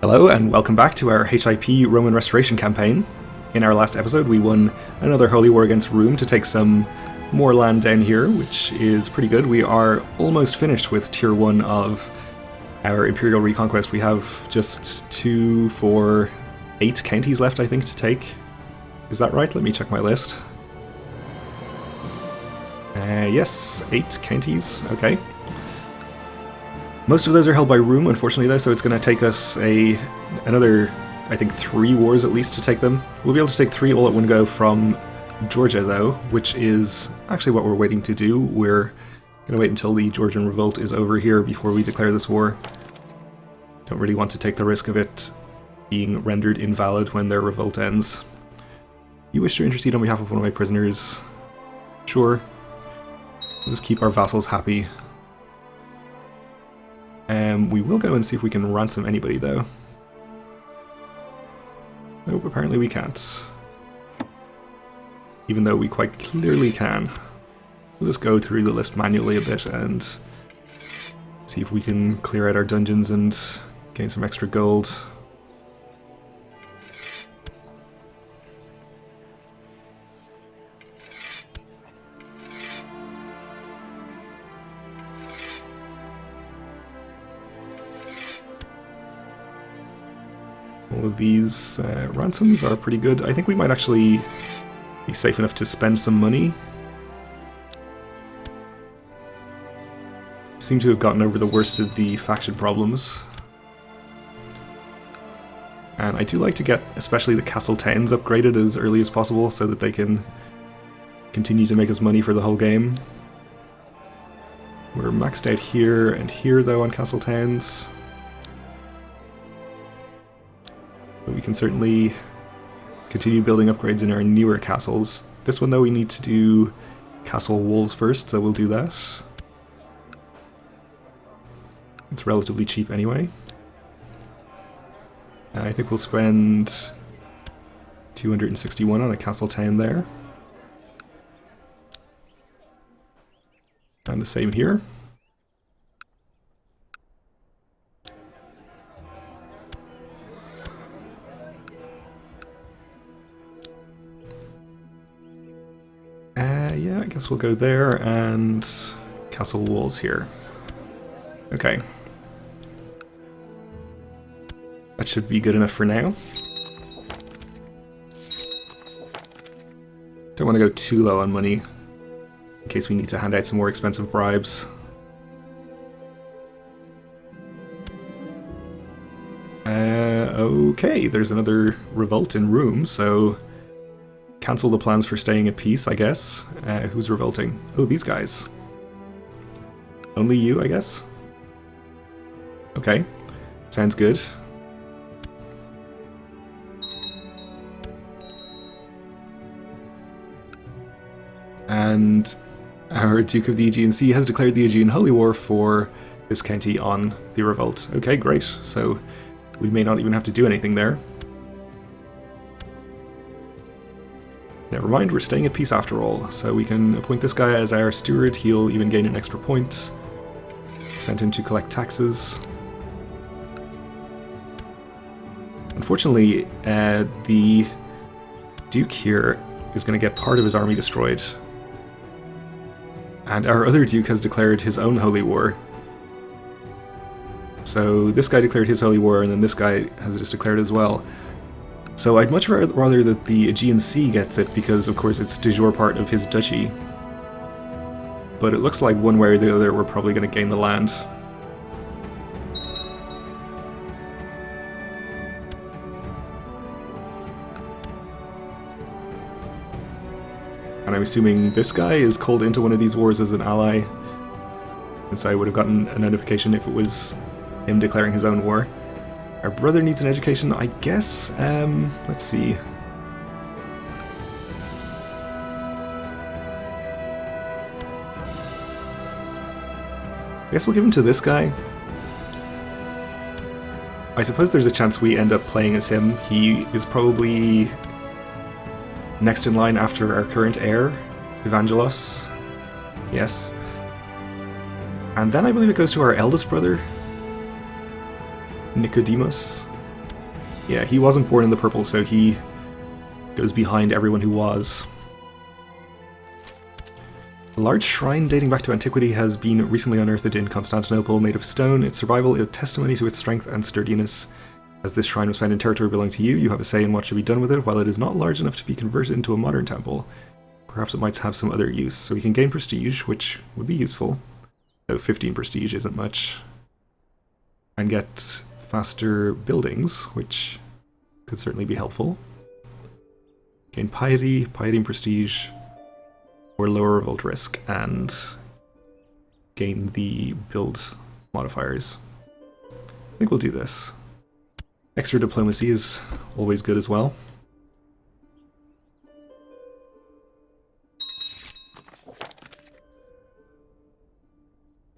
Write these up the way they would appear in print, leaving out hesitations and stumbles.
Hello and welcome back to our HIP Roman Restoration campaign. In our last episode we won another holy war against Rome to take some more land down here, which is pretty good. We are almost finished with tier 1 of our Imperial Reconquest. We have just 2, 4, 8 counties left, I think, to take. Is that right? Let me check my list. Yes, 8 counties, okay. Most of those are held by Rome, unfortunately, though, so it's going to take us another, I think, 3 wars at least to take them. We'll be able to take 3 all at one go from Georgia, though, which is actually what we're waiting to do. We're going to wait until the Georgian revolt is over here before we declare this war. Don't really want to take the risk of it being rendered invalid when their revolt ends. You wish to intercede on behalf of one of my prisoners? Sure. We'll just keep our vassals happy. We will go and see if we can ransom anybody, though. Nope, apparently we can't. Even though we quite clearly can. We'll just go through the list manually a bit and see if we can clear out our dungeons and gain some extra gold. All of these ransoms are pretty good. I think we might actually be safe enough to spend some money. Seem to have gotten over the worst of the faction problems. And I do like to get especially the castle towns upgraded as early as possible so that they can continue to make us money for the whole game. We're maxed out here and here, though, on castle towns. But we can certainly continue building upgrades in our newer castles. This one, though, we need to do castle walls first, so we'll do that. It's relatively cheap anyway. I think we'll spend 261 on a castle town there. And the same here. Yeah, I guess we'll go there, and castle walls here. Okay. That should be good enough for now. Don't want to go too low on money, in case we need to hand out some more expensive bribes. Okay, there's another revolt in Rome, so cancel the plans for staying at peace, I guess. Who's revolting? Oh, these guys. Only you, I guess? Okay, sounds good. And our Duke of the Aegean Sea has declared the Aegean Holy War for this county on the revolt. Okay, great. So we may not even have to do anything there. Never mind, we're staying at peace after all, so we can appoint this guy as our steward. He'll even gain an extra point. Send him to collect taxes. Unfortunately, the Duke here is going to get part of his army destroyed. And our other Duke has declared his own holy war. So this guy declared his holy war, and then this guy has just declared as well. So I'd much rather that the Aegean Sea gets it, because of course it's de jure part of his duchy. But it looks like one way or the other we're probably going to gain the land. And I'm assuming this guy is called into one of these wars as an ally, since I would have gotten a notification if it was him declaring his own war. Our brother needs an education, I guess. Let's see. I guess we'll give him to this guy. I suppose there's a chance we end up playing as him. He is probably next in line after our current heir, Evangelos. Yes. And then I believe it goes to our eldest brother, Nicodemus. Yeah, he wasn't born in the purple, so he goes behind everyone who was. A large shrine dating back to antiquity has been recently unearthed in Constantinople, made of stone. Its survival is a testimony to its strength and sturdiness. As this shrine was found in territory belonging to you, you have a say in what should be done with it. While it is not large enough to be converted into a modern temple, perhaps it might have some other use. So we can gain prestige, which would be useful. Though 15 prestige isn't much. And get faster buildings, which could certainly be helpful. Gain piety, piety and prestige, or lower revolt risk, and gain the build modifiers. I think we'll do this. Extra diplomacy is always good as well.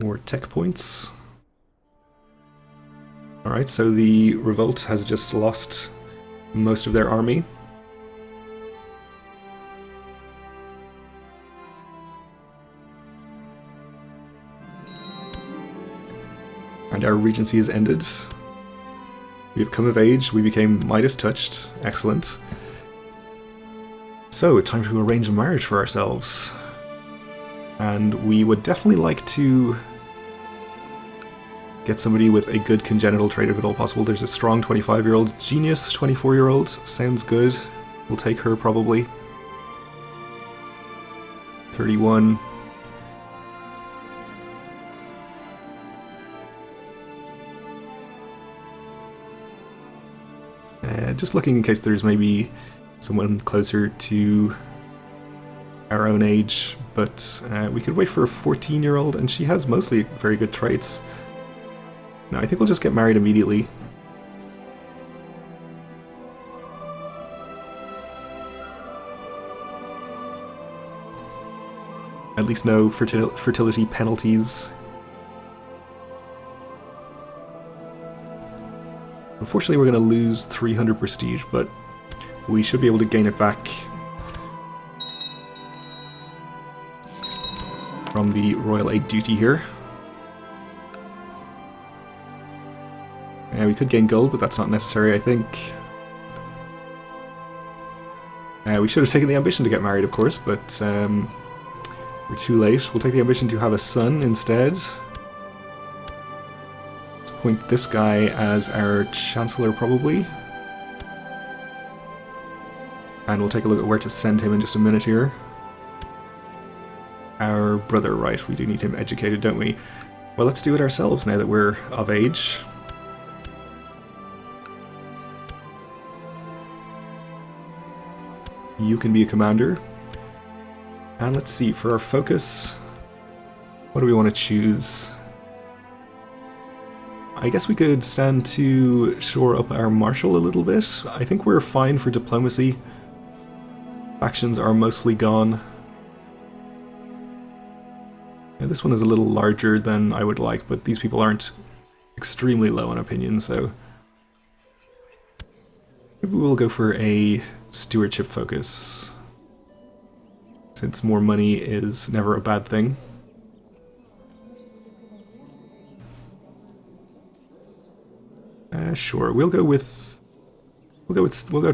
More tech points. Alright, so the revolt has just lost most of their army. And our regency is ended. We have come of age, we became Midas touched. Excellent. So, time to arrange a marriage for ourselves. And we would definitely like to get somebody with a good congenital trait if at all possible. There's a strong 25-year-old, genius 24-year-old. Sounds good. We'll take her probably. 31. Just looking in case there's maybe someone closer to our own age, but we could wait for a 14-year-old, and she has mostly very good traits. No, I think we'll just get married immediately. At least no fertility penalties. Unfortunately, we're going to lose 300 prestige, but we should be able to gain it back from the Royal Aid duty here. We could gain gold, but that's not necessary, I think. We should have taken the ambition to get married, of course, but we're too late. We'll take the ambition to have a son instead. Appoint this guy as our Chancellor, probably. And we'll take a look at where to send him in just a minute here. Our brother, right, we do need him educated, don't we? Well, let's do it ourselves now that we're of age. You can be a commander. And let's see, for our focus, what do we want to choose? I guess we could stand to shore up our marshal a little bit. I think we're fine for diplomacy. Factions are mostly gone. Yeah, this one is a little larger than I would like, but these people aren't extremely low on opinion, so maybe we'll go for a stewardship focus, since more money is never a bad thing. Sure, we'll go with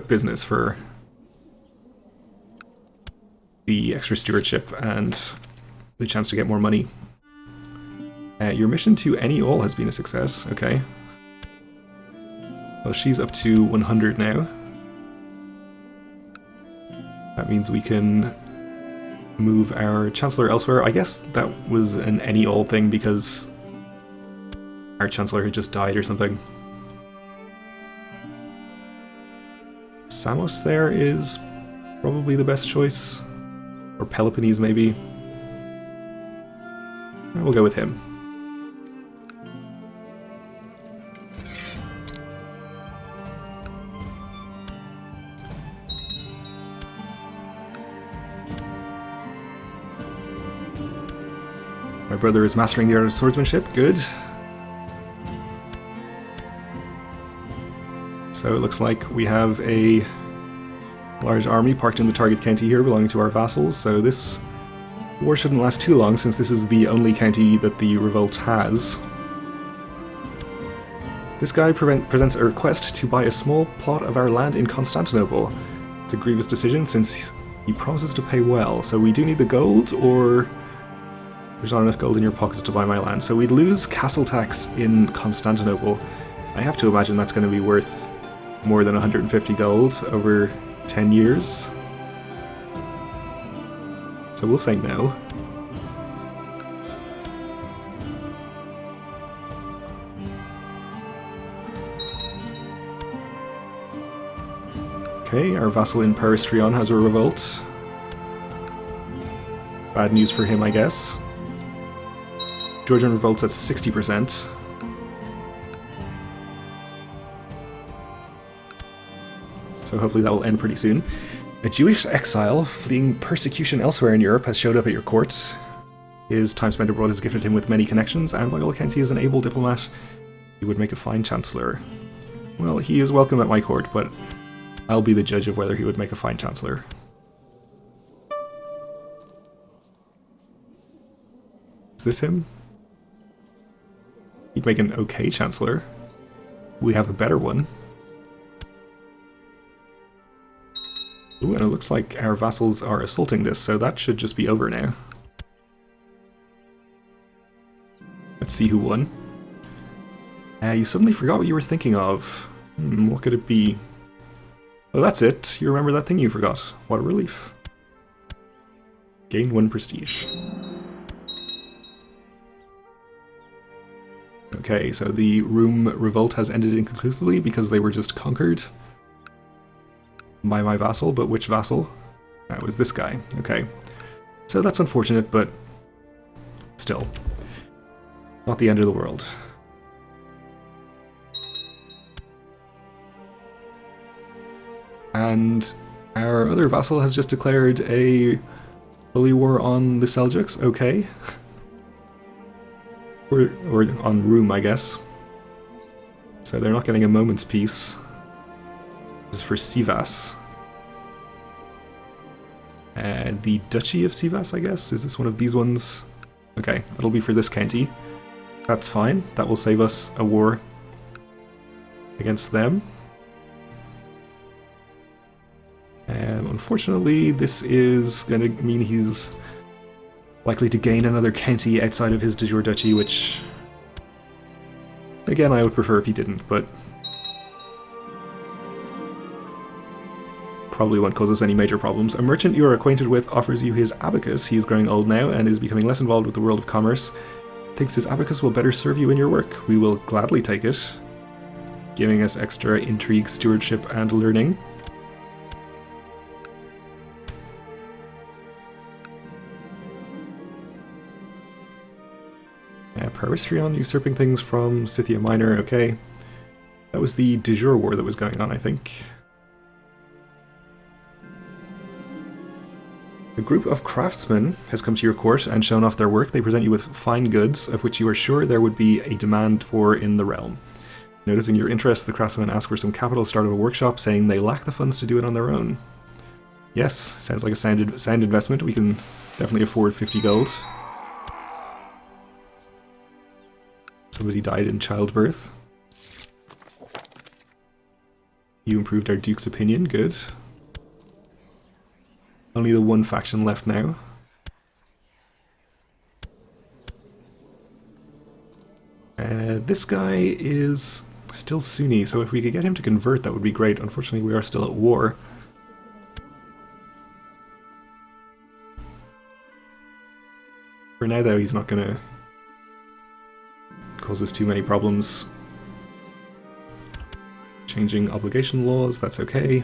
business for the extra stewardship and the chance to get more money. Your mission to any all has been a success. Okay. Well, she's up to 100 now. That means we can move our Chancellor elsewhere. I guess that was an any all thing because our Chancellor had just died or something. Samos there is probably the best choice. Or Peloponnese, maybe. We'll go with him. My brother is mastering the art of swordsmanship. Good. So it looks like we have a large army parked in the target county here belonging to our vassals, so this war shouldn't last too long since this is the only county that the revolt has. This guy presents a request to buy a small plot of our land in Constantinople. It's a grievous decision since he promises to pay well, so we do need the gold, or there's not enough gold in your pockets to buy my land. So we'd lose castle tax in Constantinople. I have to imagine that's going to be worth more than 150 gold over 10 years. So we'll say no. Okay, our vassal in Peristrion has a revolt. Bad news for him, I guess. Georgian revolts at 60%. So hopefully that will end pretty soon. A Jewish exile fleeing persecution elsewhere in Europe has showed up at your court. His time spent abroad has gifted him with many connections, and by all accounts he is an able diplomat. He would make a fine chancellor. Well, he is welcome at my court, but I'll be the judge of whether he would make a fine chancellor. Is this him? He'd make an okay chancellor. We have a better one. Ooh, and it looks like our vassals are assaulting this, so that should just be over now. Let's see who won. You suddenly forgot what you were thinking of. What could it be? Oh, that's it. You remember that thing you forgot. What a relief. Gain 1 prestige. Okay, so the Room revolt has ended inconclusively because they were just conquered by my vassal, but which vassal? That was this guy. Okay. So that's unfortunate, but still. Not the end of the world. And our other vassal has just declared a holy war on the Seljuks. Okay. Or on Room, I guess. So they're not getting a moment's peace. This is for Sivas. The Duchy of Sivas, I guess? Is this one of these ones? Okay, that'll be for this county. That's fine. That will save us a war against them. Unfortunately, this is going to mean he's likely to gain another county outside of his de jure duchy, which, again, I would prefer if he didn't, but probably won't cause us any major problems. A merchant you are acquainted with offers you his abacus. He is growing old now and is becoming less involved with the world of commerce. Thinks his abacus will better serve you in your work. We will gladly take it, giving us extra intrigue, stewardship, and learning. Peristrion usurping things from Scythia Minor, okay. That was the de jure war that was going on, I think. A group of craftsmen has come to your court and shown off their work. They present you with fine goods, of which you are sure there would be a demand for in the realm. Noticing your interest, the craftsmen ask for some capital to start up a workshop, saying they lack the funds to do it on their own. Yes, sounds like a sound investment. We can definitely afford 50 gold. Somebody died in childbirth. You improved our Duke's opinion, good. Only the one faction left now. This guy is still Sunni, so if we could get him to convert, that would be great. Unfortunately, we are still at war. For now, though, he's not going to cause us too many problems. Changing obligation laws, that's okay.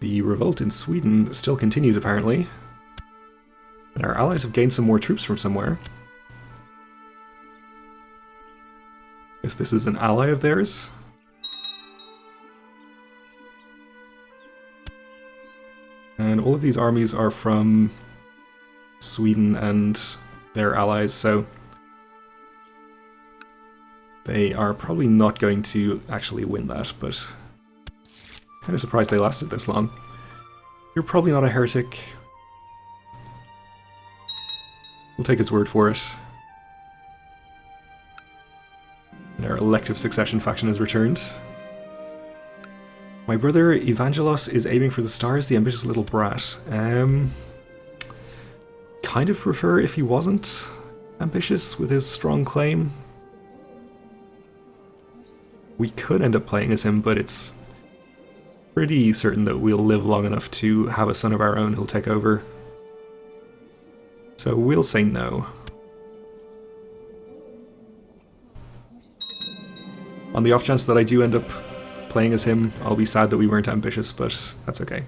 The revolt in Sweden still continues, apparently. And our allies have gained some more troops from somewhere. Guess this is an ally of theirs? And all of these armies are from Sweden and their allies, so they are probably not going to actually win that, but kind of surprised they lasted this long. You're probably not a heretic. We'll take his word for it. And our elective succession faction has returned. My brother Evangelos is aiming for the stars, the ambitious little brat. Kind of prefer if he wasn't ambitious with his strong claim. We could end up playing as him, but it's pretty certain that we'll live long enough to have a son of our own who'll take over. So we'll say no. On the off chance that I do end up playing as him, I'll be sad that we weren't ambitious, but that's okay.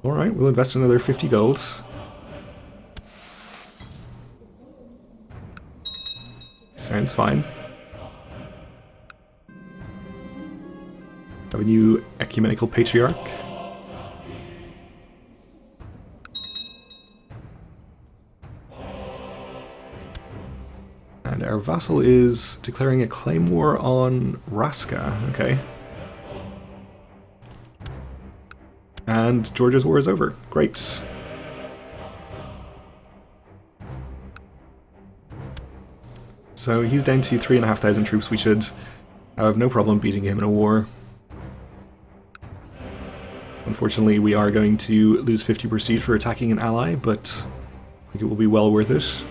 Alright, we'll invest another 50 gold. Sounds fine. Have a new ecumenical patriarch. And our vassal is declaring a claim war on Raska, okay. And Georgia's war is over. Great. So he's down to 3,500 troops. We should have no problem beating him in a war. Unfortunately, we are going to lose 50 prestige for attacking an ally, but I think it will be well worth it.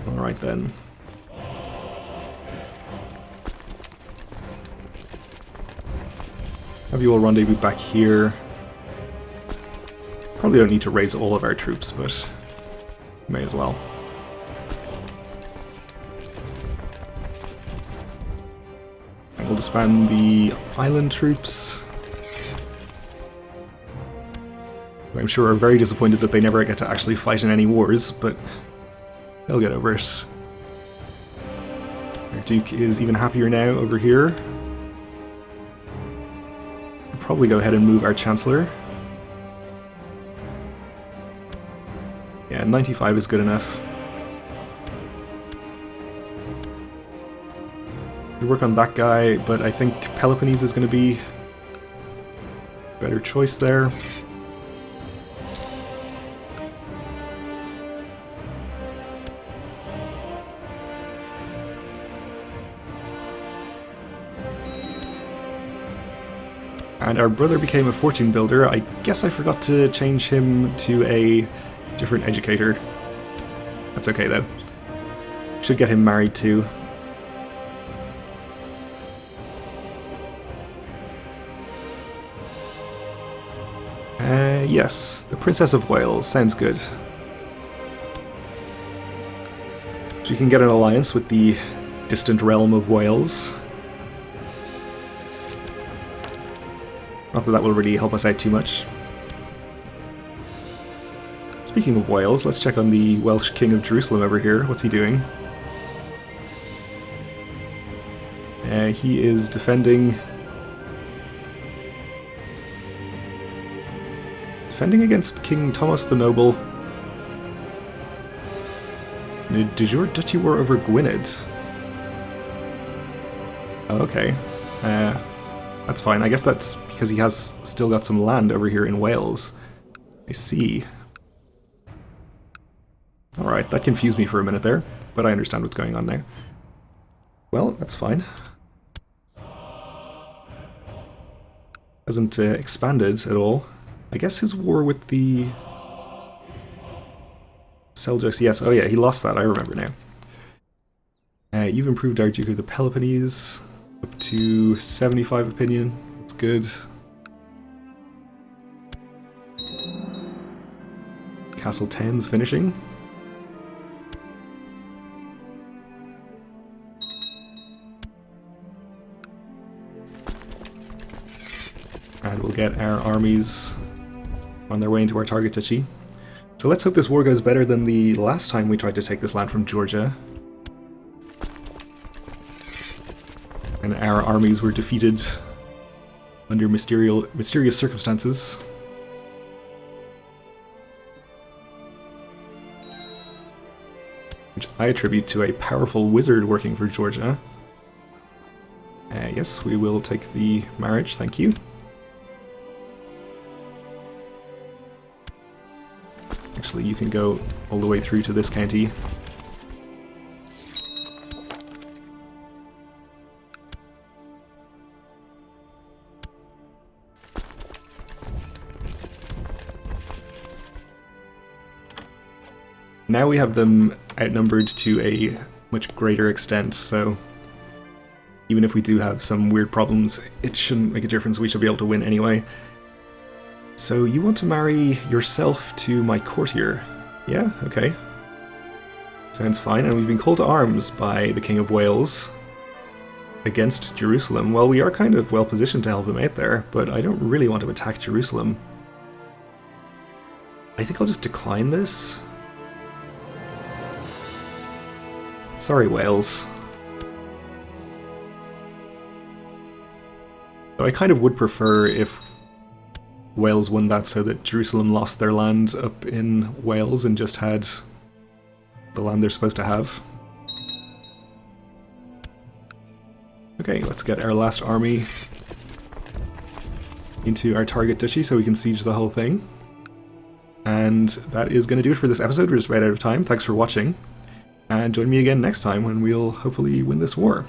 Alright then. Have you all rendezvous back here. Probably don't need to raise all of our troops, but may as well. And we'll disband the island troops. I'm sure are very disappointed that they never get to actually fight in any wars, but they'll get over it. Our Duke is even happier now over here. We'll probably go ahead and move our Chancellor. Yeah, 95 is good enough. We work on that guy, but I think Peloponnese is going to be a better choice there. And our brother became a fortune builder. I guess I forgot to change him to a different educator. That's okay though. Should get him married too. Yes, the Princess of Wales. Sounds good. So we can get an alliance with the distant realm of Wales. Not that that will really help us out too much. Speaking of Wales, let's check on the Welsh King of Jerusalem over here. What's he doing? He is defending against King Thomas the Noble. De jure duchy war over Gwynedd. Oh, okay. That's fine. I guess that's because he has still got some land over here in Wales. I see. Alright, that confused me for a minute there, but I understand what's going on now. Well, that's fine. Hasn't expanded at all. I guess his war with the Seljuks, yes, oh yeah, he lost that, I remember now. You've improved our Duke of the Peloponnese up to 75 opinion, that's good. Castle 10's finishing. And we'll get our armies on their way into our target duchy. So let's hope this war goes better than the last time we tried to take this land from Georgia. And our armies were defeated under mysterious circumstances. Which I attribute to a powerful wizard working for Georgia. Yes, we will take the marriage, thank you. Actually, you can go all the way through to this county. Now we have them outnumbered to a much greater extent, so even if we do have some weird problems, it shouldn't make a difference. We should be able to win anyway. So you want to marry yourself to my courtier? Yeah, okay. Sounds fine. And we've been called to arms by the King of Wales against Jerusalem. Well, we are kind of well positioned to help him out there, but I don't really want to attack Jerusalem. I think I'll just decline this. Sorry, Wales. So I kind of would prefer if Wales won that so that Jerusalem lost their land up in Wales and just had the land they're supposed to have. Okay, let's get our last army into our target duchy so we can siege the whole thing. And that is going to do it for this episode. We're just right out of time. Thanks for watching. And join me again next time when we'll hopefully win this war.